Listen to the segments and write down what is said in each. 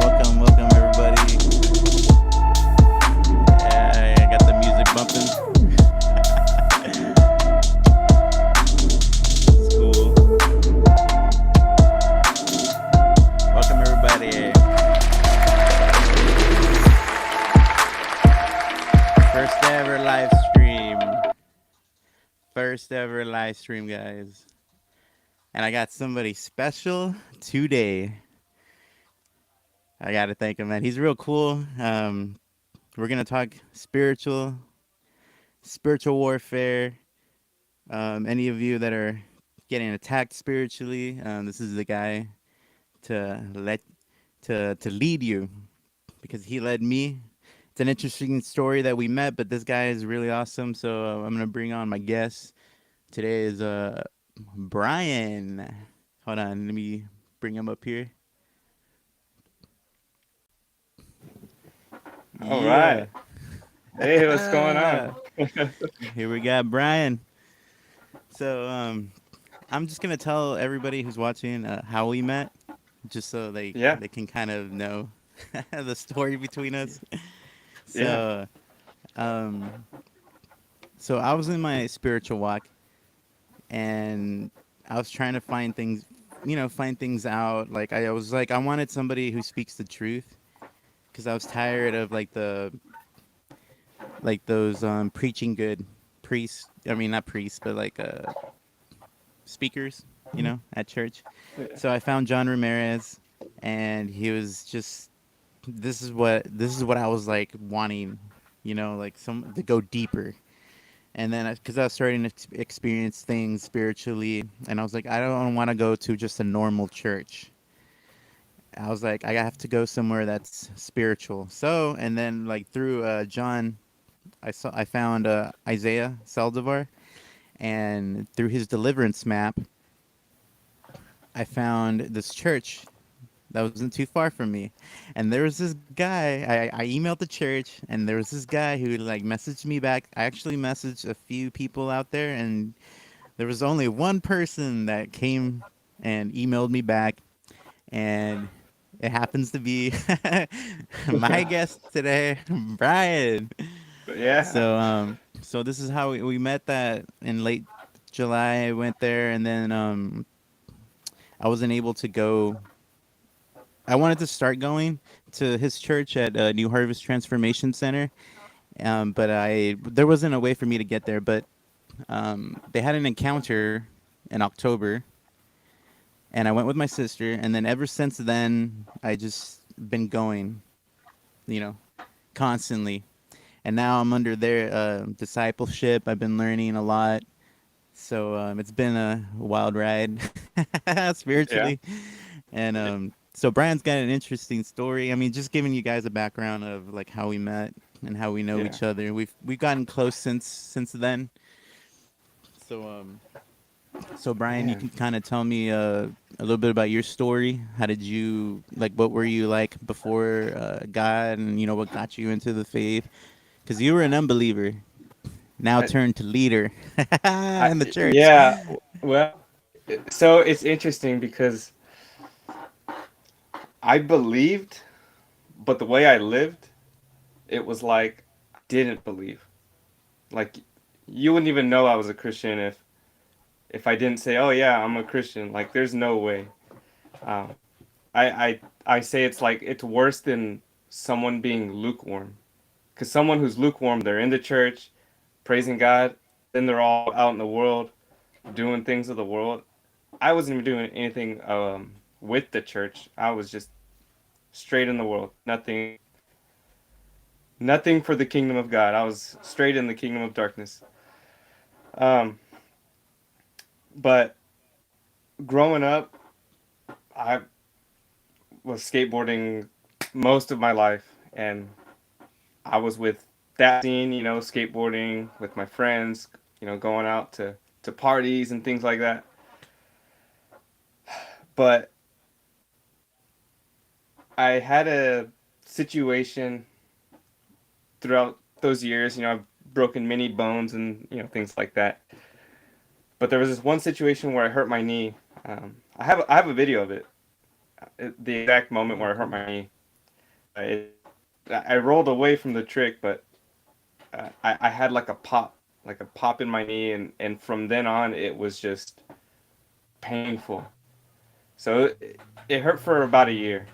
Welcome everybody. Yeah, I got the music bumping. That's cool. Welcome everybody. First ever live stream. First ever live stream, guys. And I got somebody special today. I got to thank him, man. He's real cool. We're going to talk spiritual warfare. Any of you that are getting attacked spiritually, this is the guy to lead you, because he led me. It's an interesting story that we met, but this guy is really awesome. So I'm going to bring on my guest. Today is Bryan. Hold on, let me bring him up here. All right. Hey, what's going on? Here we got Bryan. So I'm just gonna tell everybody who's watching how we met, just so they can kind of know the story between us. So so I was in my spiritual walk, and I was trying to find things out. Like I was like, I wanted somebody who speaks the truth, because I was tired of those preaching good priests. I mean, not priests, but speakers, at church. Yeah. So I found John Ramirez, and he was just, this is what I was like wanting, some to go deeper. And then, because I was starting to experience things spiritually, and I was like, I don't want to go to just a normal church. I was like, I have to go somewhere that's spiritual. So, and then through John, I found Isaiah Saldivar, and through his Deliverance map, I found this church that wasn't too far from me. And there was this guy, I emailed the church, and there was this guy who messaged me back. I actually messaged a few people out there, and there was only one person that came and emailed me back, and it happens to be my guest today, Bryan. Yeah. So this is how we met. That in late July, I went there, and then I wasn't able to go. I wanted to start going to his church at New Harvest Transformation Center, but there wasn't a way for me to get there. But they had an encounter in October, and I went with my sister, and then ever since then, I just been going, constantly. And now I'm under their discipleship. I've been learning a lot. So it's been a wild ride spiritually. Yeah. And so Bryan's got an interesting story. I mean, just giving you guys a background of how we met and how we know each other. We've gotten close since then. So Bryan, you can kind of tell me a little bit about your story. How did you what were you like before God, and what got you into the faith? Because you were an unbeliever, now turned to leader in the church. Yeah, well, so it's interesting because I believed, but the way I lived, it was like didn't believe. Like, you wouldn't even know I was a Christian if I didn't say, "Oh yeah, I'm a Christian." Like, there's no way. Um, I say it's like it's worse than someone being lukewarm. Because someone who's lukewarm, they're in the church, praising God, then they're all out in the world doing things of the world. I wasn't even doing anything with the church. I was just straight in the world. Nothing for the kingdom of God. I was straight in the kingdom of darkness. Um, but growing up, I was skateboarding most of my life, and I was with that scene, skateboarding with my friends, going out to parties and things like that. But I had a situation throughout those years. I've broken many bones and things like that. But there was this one situation where I hurt my knee. I have a video of it, the exact moment where I hurt my knee. I rolled away from the trick, but I had like a pop in my knee, and from then on it was just painful. So it hurt for about a year.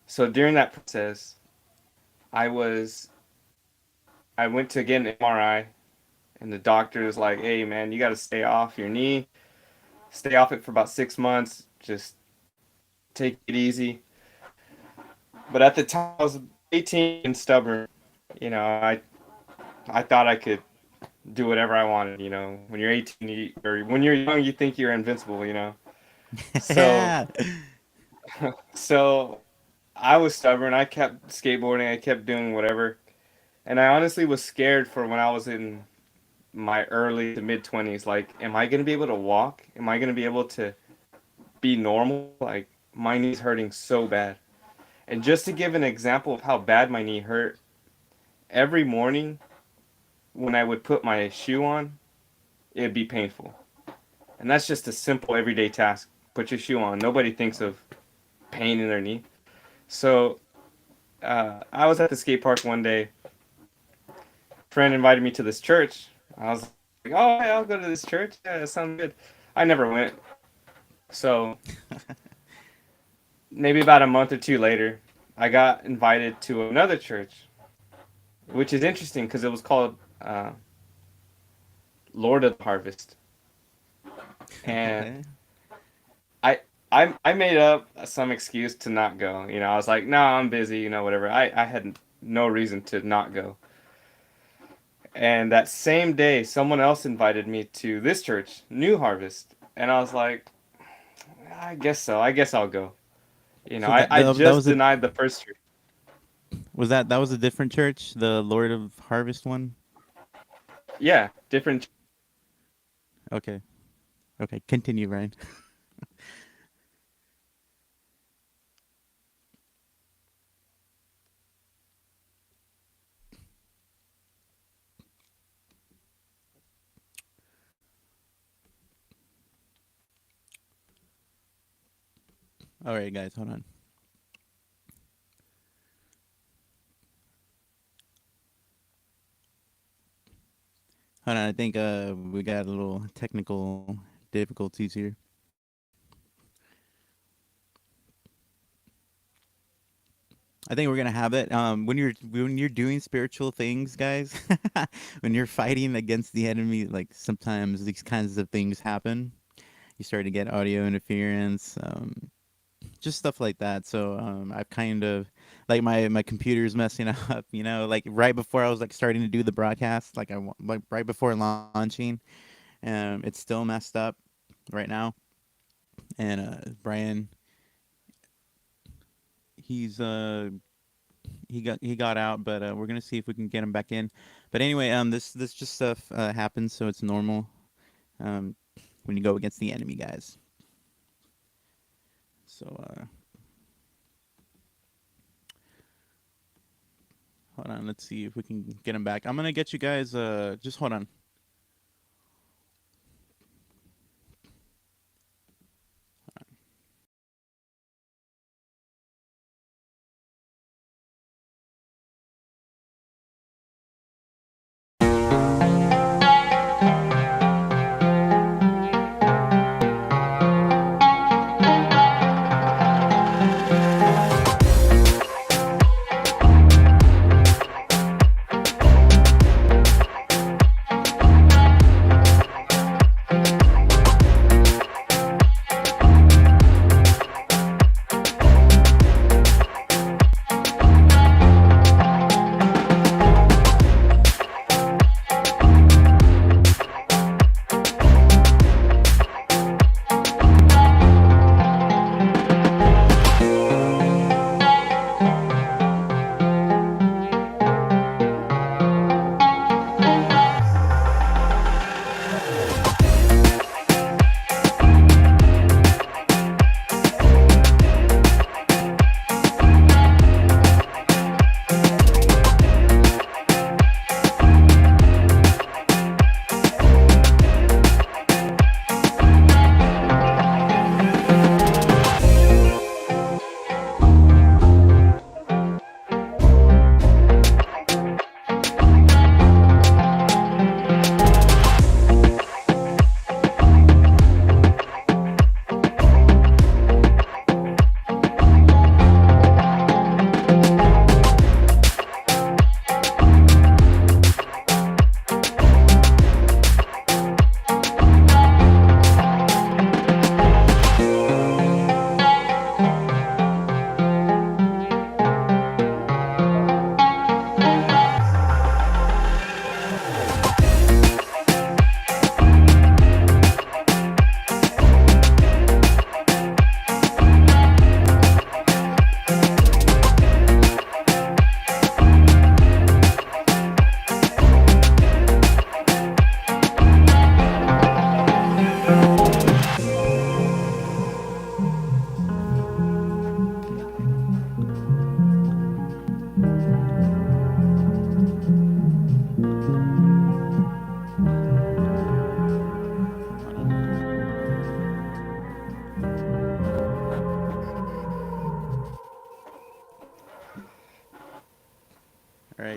So during that process, I was I went to get an MRI, and the doctor was like, "Hey man, you got to stay off your knee, stay off it for about 6 months. Just take it easy." But at the time, I was 18 and stubborn. I thought I could do whatever I wanted. When you're 18, or when you're young, you think you're invincible. So Yeah. so I was stubborn. I kept skateboarding. I kept doing whatever, and I honestly was scared for when I was in my early to mid 20s. Like, am I gonna be able to walk? Am I gonna be able to be normal? Like, my knee's hurting so bad. And just to give an example of how bad my knee hurt, every morning when I would put my shoe on, it'd be painful. And that's just a simple everyday task. Put your shoe on. Nobody thinks of pain in their knee. So I was at the skate park one day. A friend invited me to this church. I was like, "Oh, hey, I'll go to this church. Yeah, that sounds good." I never went. So maybe about a month or two later, I got invited to another church, which is interesting because it was called Lord of the Harvest, and Okay. I I made up some excuse to not go. I was like, "No, I'm busy. Whatever." I had no reason to not go. And that same day, someone else invited me to this church, New Harvest, and I was like, "I guess so. I guess I'll go." So I that just was a denied the first church. that was a different church, the Lord of Harvest one. Yeah, different. Okay. Okay. Continue, Ryan. All right, guys, hold on. Hold on. I think we got a little technical difficulties here. I think we're gonna have it. When you're doing spiritual things, guys, when you're fighting against the enemy, like sometimes these kinds of things happen. You start to get audio interference, just stuff like that. So I've kind of like my computer's messing up. Like right before I was like starting to do the broadcast, like right before launching, it's still messed up right now. And Brian, he's he got out, but we're gonna see if we can get him back in. But anyway, this just stuff happens, so it's normal um, when you go against the enemy, guys. So hold on, let's see if we can get him back. I'm gonna get you guys. Just hold on.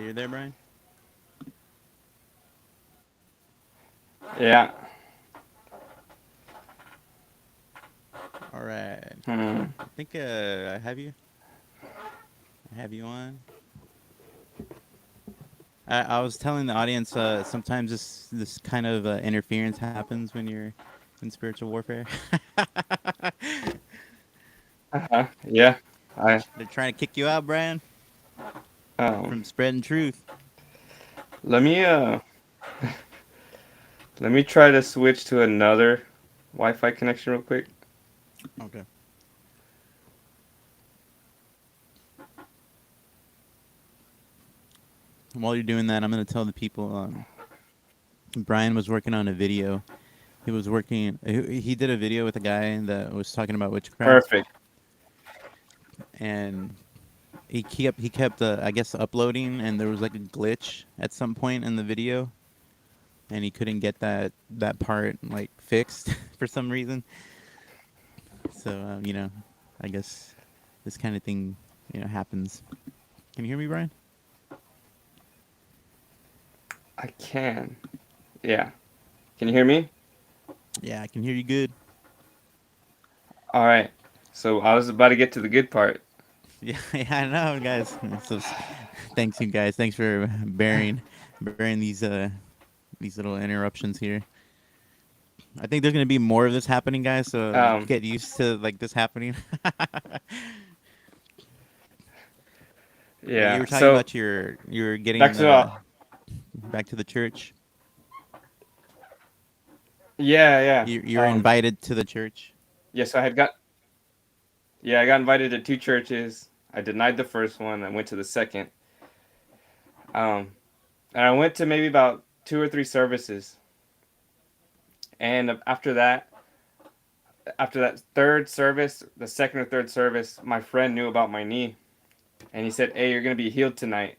you there, Brian? Yeah. All right. Hmm. I think I have you on. I was telling the audience sometimes this kind of interference happens when you're in spiritual warfare. Yeah. I They're trying to kick you out, Brian, um from spreading truth. let me let me try to switch to another Wi-Fi connection real quick. Okay. While you're doing that, I'm gonna tell the people. Brian was working on a video. He was working. He did a video with a guy that was talking about witchcraft, Perfect. and he kept I guess uploading, and there was like a glitch at some point in the video, and he couldn't get that part like fixed for some reason. So I guess this kind of thing happens. Can you hear me, Brian? I can. Yeah. Can you hear me? Yeah, I can hear you good. All right. So I was about to get to the good part. Yeah, yeah, I know, guys. So, thanks, you guys. Thanks for bearing these little interruptions here. I think there's gonna be more of this happening, guys. So Um, get used to like this happening. But you yeah. were talking So about you're back getting to back to the church. yeah, yeah. You're invited to the church. Yeah. So I got invited to two churches. I denied the first one. I went to the second. Um, and I went to maybe about two or three services. And after that third service, the second or third service, my friend knew about my knee, and he said, "Hey, you're gonna be healed tonight."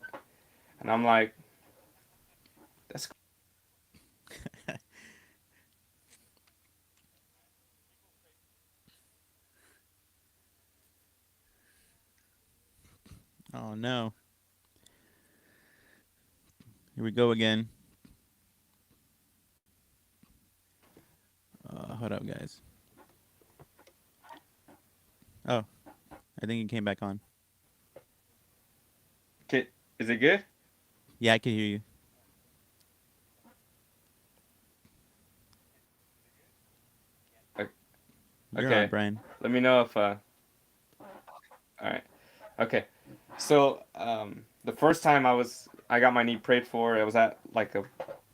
And I'm like, "That's Oh no! Here we go again. Hold up, guys. Oh, I think it came back on. okay. Is it good?" Yeah, I can hear you. You're on, Okay. Brian. Let me know if. All right. Okay. So the first time I got my knee prayed for. It was at like a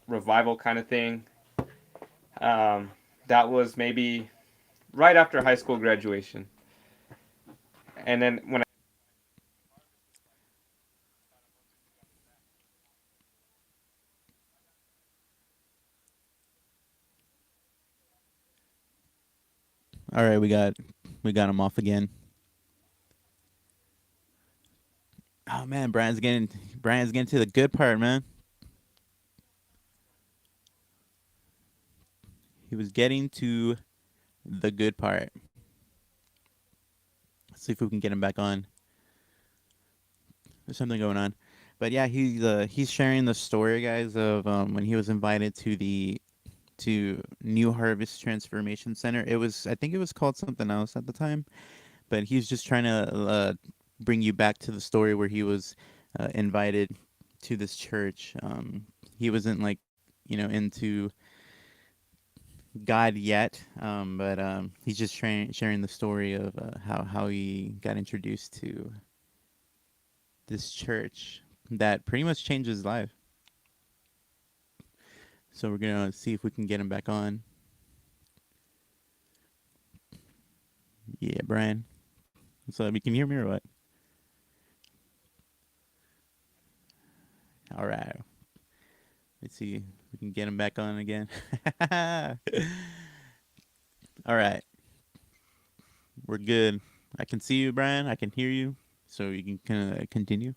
revival kind of thing. Um, that was maybe right after high school graduation. And then when All right, we got him off again. Oh man, Brian's getting to the good part, man. He was getting to the good part. Let's see if we can get him back on. There's something going on, but yeah, he's sharing the story, guys, of when he was invited to New Harvest Transformation Center. I think it was called something else at the time, but he's just trying to bring you back to the story where he was invited to this church. He wasn't like into God yet, but he's just sharing the story of how he got introduced to this church that pretty much changed his life. So we're gonna see if we can get him back on. Yeah, Brian. So you can hear me or what? All right. Let's see if we can get him back on again. All right. We're good. I can see you, Brian. I can hear you. So you can kind of continue.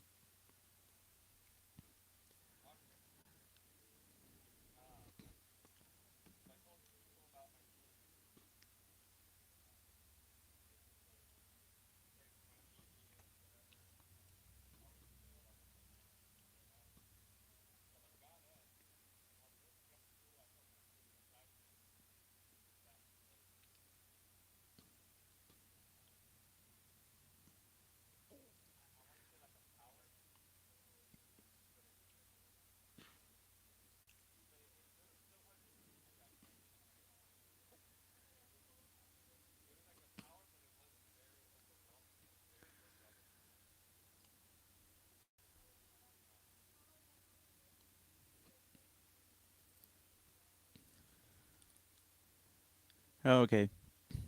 Oh, okay.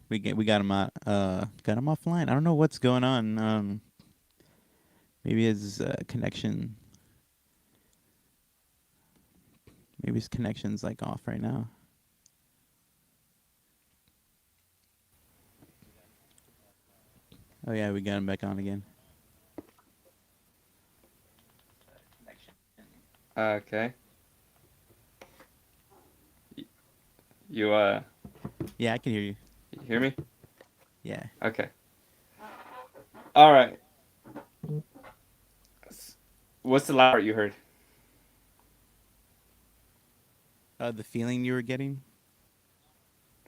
We got him out. Got him offline. I don't know what's going on. Maybe his connection. Maybe his connection's like off right now. Oh yeah, we got him back on again. Okay. You Yeah, I can hear you. you hear me? Yeah. Okay. All right. What's the last part you heard? The feeling you were getting.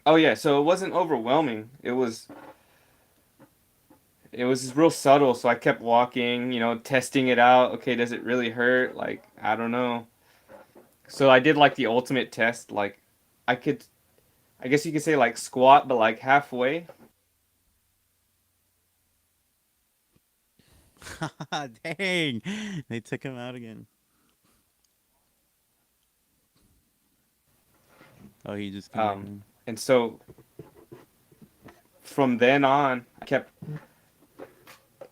Oh yeah, so it wasn't overwhelming. It was real subtle, so I kept walking, testing it out. Okay, does it really hurt? Like, I don't know. So I did like the ultimate test, like I could I guess you could say like squat but like halfway. Dang, they took him out again. Oh, he just came back Um on. and so from then on,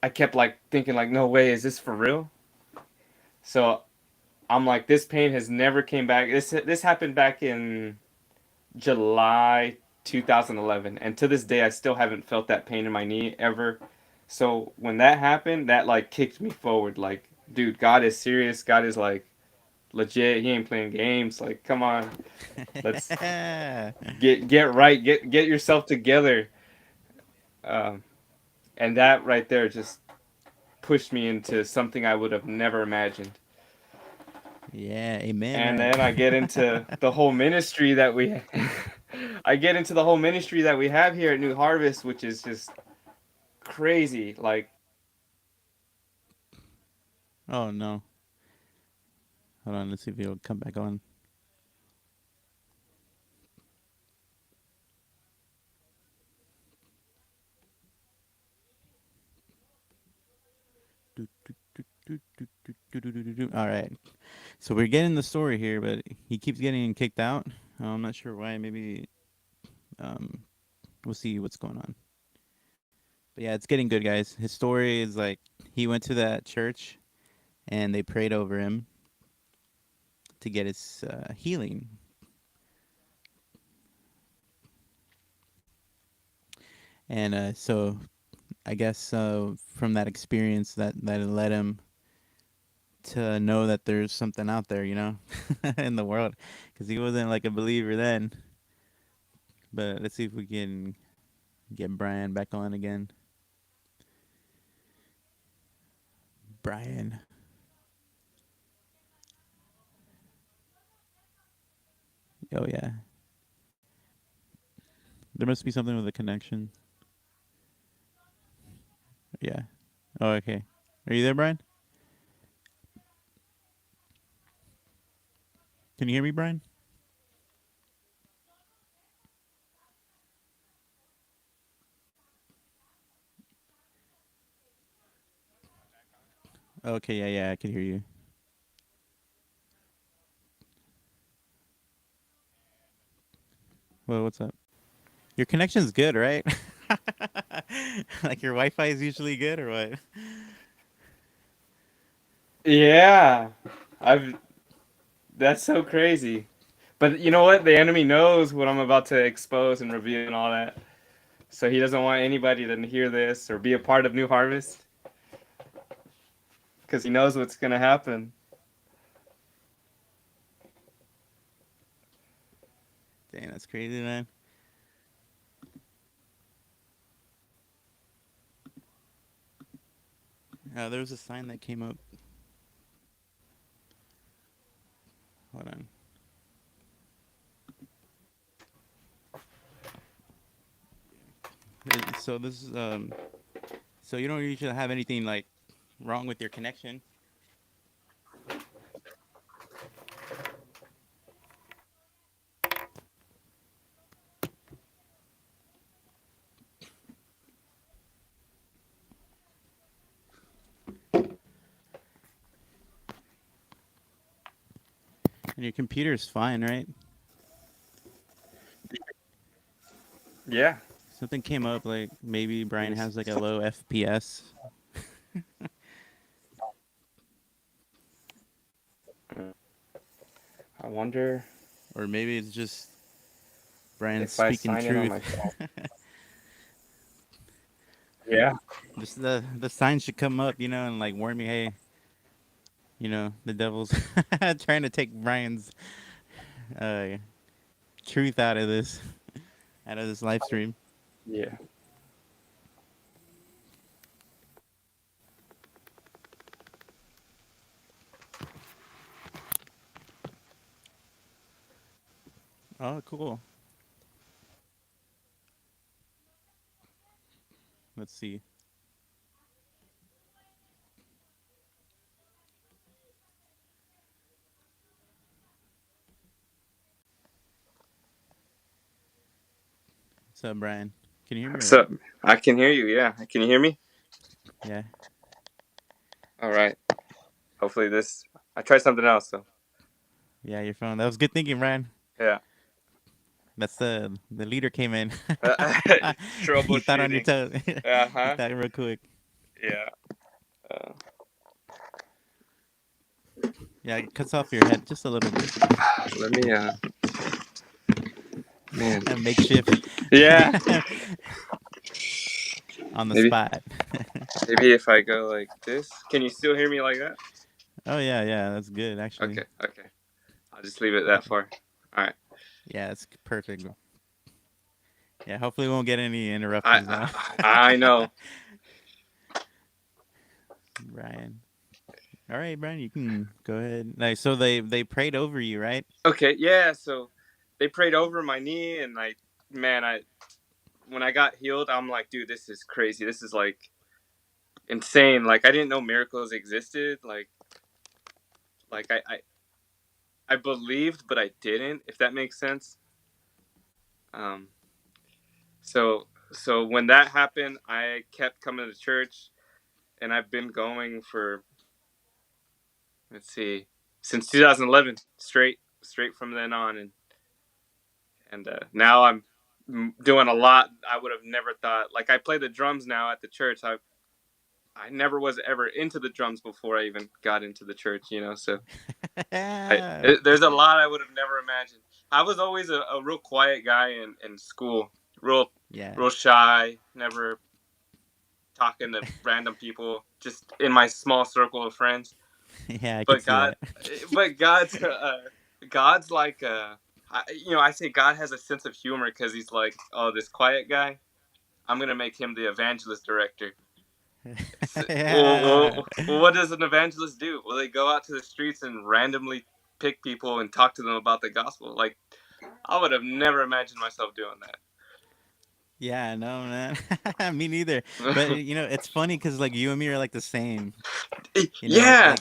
I kept like thinking like no way, is this for real? So I'm like this pain has never came back. This happened back in July 2011, and to this day I still haven't felt that pain in my knee ever. So when that happened, that like kicked me forward. Like, dude, God is serious. God is like legit. He ain't playing games. Like, come on, let's get right. Get yourself together. Um, and that right there just pushed me into something I would have never imagined. Yeah, amen, And right? then I get into the whole ministry that we I get into the whole ministry that we have here at New Harvest, which is just crazy. Like, Oh no. Hold on, let's see if he'll come back on. All right. So we're getting the story here, but he keeps getting kicked out. I'm not sure why. Maybe um, we'll see what's going on. But yeah, it's getting good, guys. His story is like he went to that church and they prayed over him to get his healing. And so I guess from that experience that it led him to know that there's something out there, in the world, because he wasn't like a believer then. But let's see if we can get Bryan back on again. Bryan. Oh yeah. There must be something with the connection. Yeah. Oh okay. Are you there, Bryan? Can you hear me, Bryan? Okay, yeah, I can hear you. Well, what's up? Your connection's good, right? Like your Wi-Fi is usually good, or what? yeah, I've that's so crazy. But you know what? The enemy knows what I'm about to expose and reveal and all that. So he doesn't want anybody to hear this or be a part of New Harvest because he knows what's going to happen. Dang, that's crazy, man. There was a sign that came up. Hold on. So this is so you don't usually have anything like wrong with your connection. And your computer's fine, right? Yeah. Something came up like maybe Let Brian me has see. like a low FPS, I wonder or maybe it's just Brian if I speaking sign in on truth. my phone. Yeah. Just the sign should come up, and like warn me, hey, the devil's trying to take Brian's uh, truth out of this live stream. Yeah. Oh, cool. Let's see. What's up, Brian? Can you hear me or what? So I can hear you. Yeah. Can you hear me? Yeah, All right. Hopefully this. I tried something else. So yeah, your phone. That was good thinking, Brian. yeah. That's the leader came in. You thought on your Troubleshooting. toes. Uh You huh. thought real quick. Yeah. Uh, Yeah, it cuts off your head just a little bit. let me. Man. A makeshift Yeah. on the Maybe. spot. Maybe if I go like this, can you still hear me like that? Oh yeah, yeah, that's good actually. Okay. Okay. I'll just leave it that far. All right. Yeah, it's perfect. Yeah, hopefully we won't get any I interruptions now. I know. Brian. All right, Brian, you can go ahead. Like, so they prayed over you, right? Okay. Yeah. So they prayed over my knee, and man, I when I got healed, I'm like, dude, this is crazy. This is like insane. Like I didn't know miracles existed. Like I believed, but I didn't. If that makes sense. Um. So when that happened, I kept coming to church, and I've been going for, let's see, since 2011, straight from then on, and now I'm doing a lot I would have never thought. Like I play the drums now at the church. I never was ever into the drums before I even got into the church. So there's a lot I would have never imagined. I was always a real quiet guy in school, real Yeah. real shy, never talking to random people, just in my small circle of friends. Yeah, I could But see God, that. but God's like I say God has a sense of humor because he's like, oh, this quiet guy, I'm gonna make him the evangelist director. Yeah. What does an evangelist do? Well, they go out to the streets and randomly pick people and talk to them about the gospel. Like I would have never imagined myself doing Yeah, no, man. Me neither. But that. it's funny because like you and me are like the same. Yeah,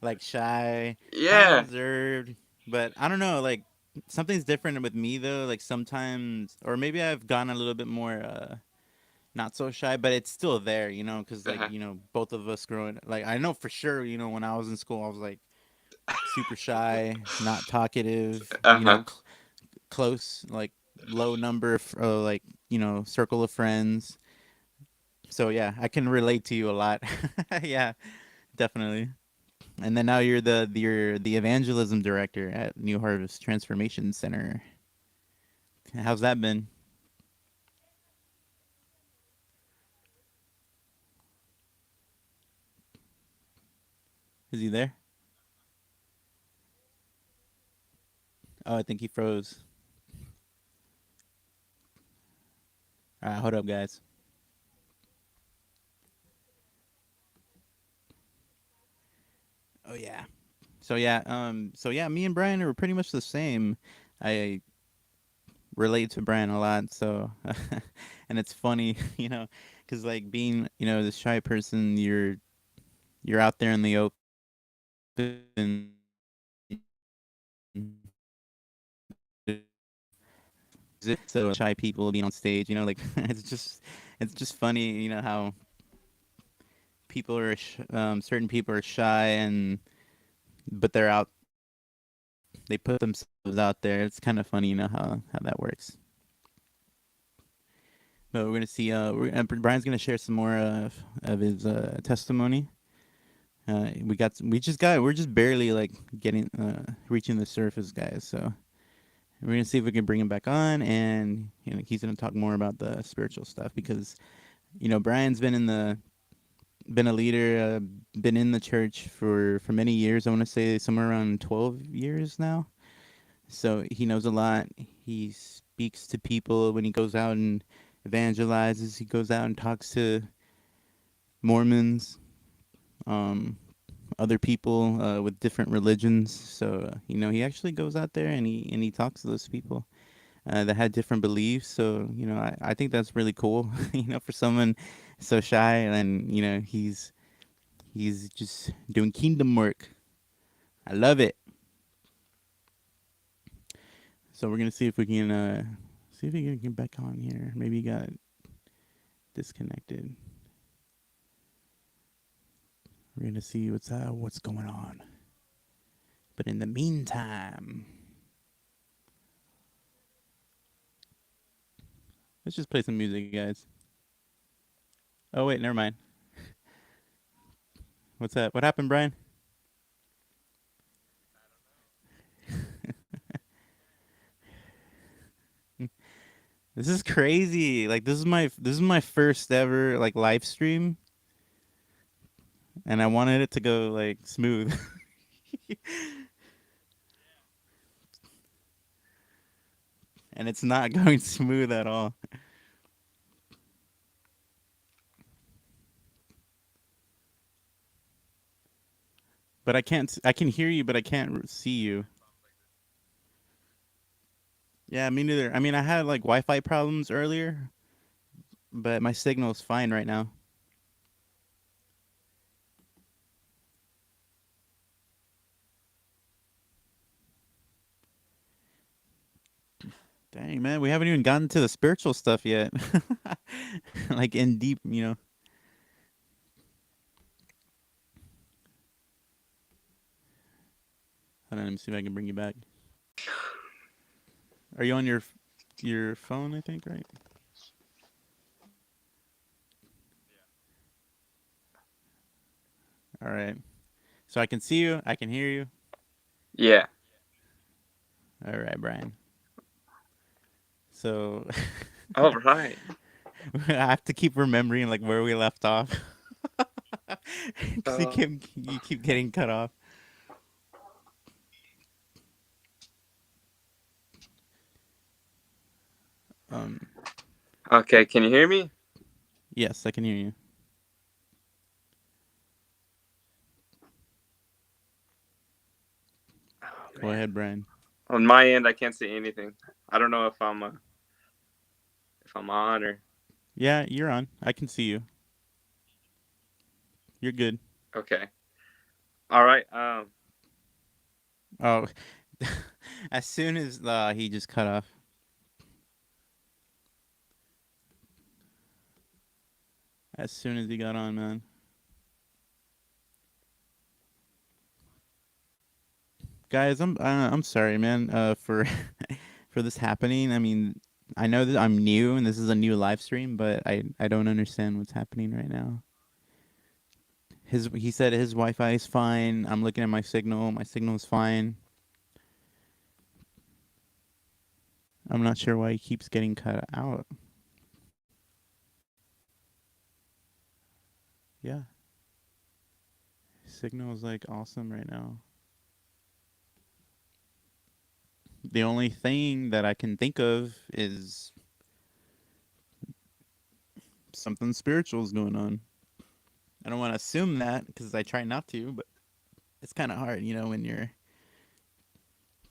Like shy, kind of yeah, reserved. But I don't know. Like something's different with me though. Like sometimes, or maybe I've gone a little bit more not so shy, but it's still there. Because like uh-huh. both of us growing. Like I know for sure. When I was in school, I was like super shy, not talkative. Uh-huh. Close, like low number of like circle of friends. So yeah, I can relate to you a lot. Yeah, definitely. And then now you're the evangelism director at New Harvest Transformation Center. How's that been? Is he there? Oh, I think he froze. All right, hold up, guys. Oh yeah. So yeah, me and Brian are pretty much the same. I relate to Brian a lot, so and it's funny, because like being, this shy person, you're out there in the open. So shy people being on stage, like it's just funny, how certain people are shy and but they put themselves out there. It's kind of funny, how that works. But we're gonna see. Brian's gonna share some more of his testimony. We're just barely like getting reaching the surface, guys. So we're gonna see if we can bring him back on, and he's gonna talk more about the spiritual stuff because Brian's been a leader, been in the church for many years. I want to say somewhere around 12 years now. So he knows a lot. He speaks to people when he goes out and evangelizes. He goes out and talks to Mormons, um, other people with different religions. So he actually goes out there and he talks to those people that had different beliefs. So I think that's really cool. For someone so shy, and he's just doing kingdom work. I love it. So we're gonna see if we can get back on here. Maybe he got disconnected. We're gonna see what's going on. But in the meantime, let's just play some music, guys. Oh wait, never mind. What's that? What happened, Brian? This is crazy. Like this is my first ever like live stream, and I wanted it to go like smooth, and it's not going smooth at all. But I can't. I can hear you, but I can't see you. Yeah, me neither. I mean, I had like Wi-Fi problems earlier, but my signal's fine right now. Dang, man, we haven't even gotten to the spiritual stuff yet. Like in deep. Hold on, let me see if I can bring you back. Are you on your phone? I think right. All right. So I can see you. I can hear you. Yeah. All right, Brian. So All right. I have to keep remembering like where we left off because Uh, you keep getting cut off. Um. okay, can you hear me? Yes, I can hear you. Oh Go man. ahead, Brian. On my end, I can't see anything. I don't know if I'm on or Yeah, you're on. I can see you. You're good. okay. All right. Oh, as soon as he just cut off. As soon as he got on, man. Guys, I'm sorry, man. For for this happening. I mean, I know that I'm new and this is a new live stream, but I don't understand what's happening right now. He said his Wi-Fi is fine. I'm looking at my signal. My signal is fine. I'm not sure why he keeps getting cut out. Yeah, signal is like awesome right now. The only thing that I can think of is something spiritual is going on. I don't want to assume that because I try not to, but it's kind of hard,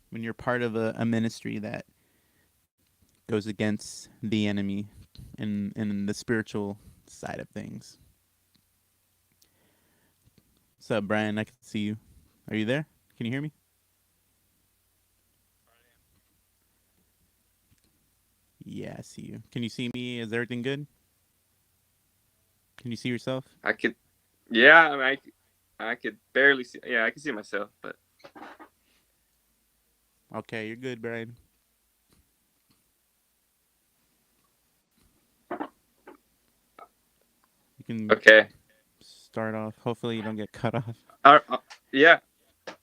when you're part of a ministry that goes against the enemy and the spiritual side of things. What's up, Brian? I can see you. Are you there? Can you hear me? Yeah, I see you. Can you see me? Is everything good? Can you see yourself? I could. Yeah. I could barely see. Yeah, I can see myself, but Okay, you're good, Brian. You can Okay. start off. Hopefully, you don't get cut off. Yeah,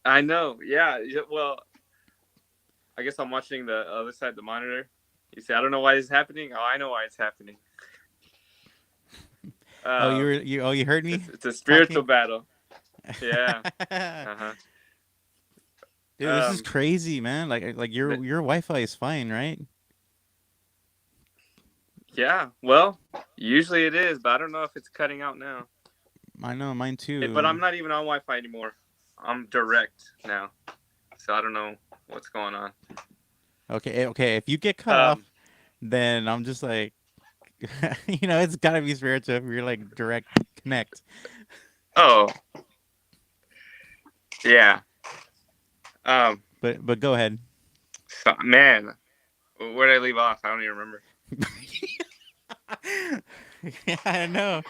I know. Yeah. Well, I guess I'm watching the other side of the monitor. You say, I don't know why this is happening. Oh, I know why it's happening. Oh, you were Um, you. Oh, you heard me it's a spiritual talking. battle. Yeah. Uh huh. Dude, this is Um, crazy, man. Like your Wi-Fi is fine, right? yeah. Well, usually it is, but I don't know if it's cutting out now. I know mine But too. I'm not even on Wi-Fi anymore. I'm direct now, so I don't know what's going on. Okay. If you get cut Um. off, then I'm just like, it's gotta be spiritual if you're like direct connect. Oh. Yeah. Um. But go ahead. So, man, where did I leave off? I don't even remember. Yeah, I know.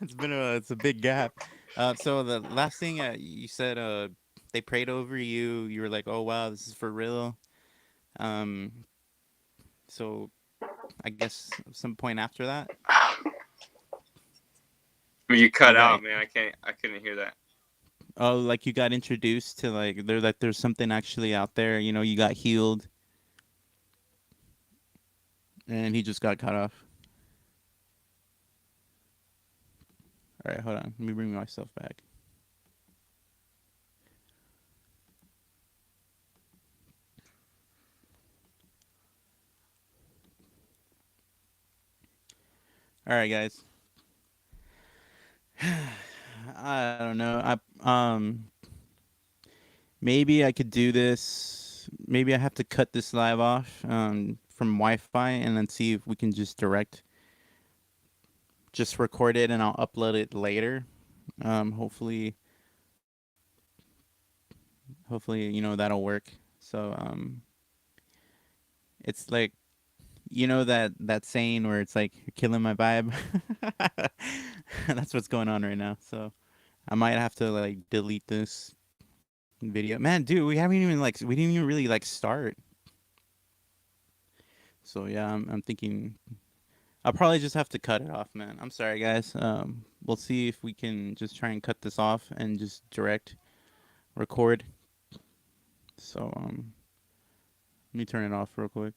It's a big gap. So the last thing you said, they prayed over you. You were like, oh wow, this is for real. Um, so I guess some point after that, You you cut got out, man. I can't. I couldn't hear that. like you got introduced to there's something actually out there. You got healed, and he just got cut off. All right, hold on. Let me bring myself back. All right, guys. I don't know. Maybe I could do this. Maybe I have to cut this live off from Wi-Fi and then see if we can just record it and I'll upload it later. Hopefully, that'll work. So it's like that saying where it's like you're killing my vibe. That's what's going on right now. So I might have to like delete this video. Man, dude, we didn't even really like start. So yeah, I'm thinking I'll probably just have to cut it off, man. I'm sorry, guys. We'll see if we can just try and cut this off and just direct record. So let me turn it off real quick.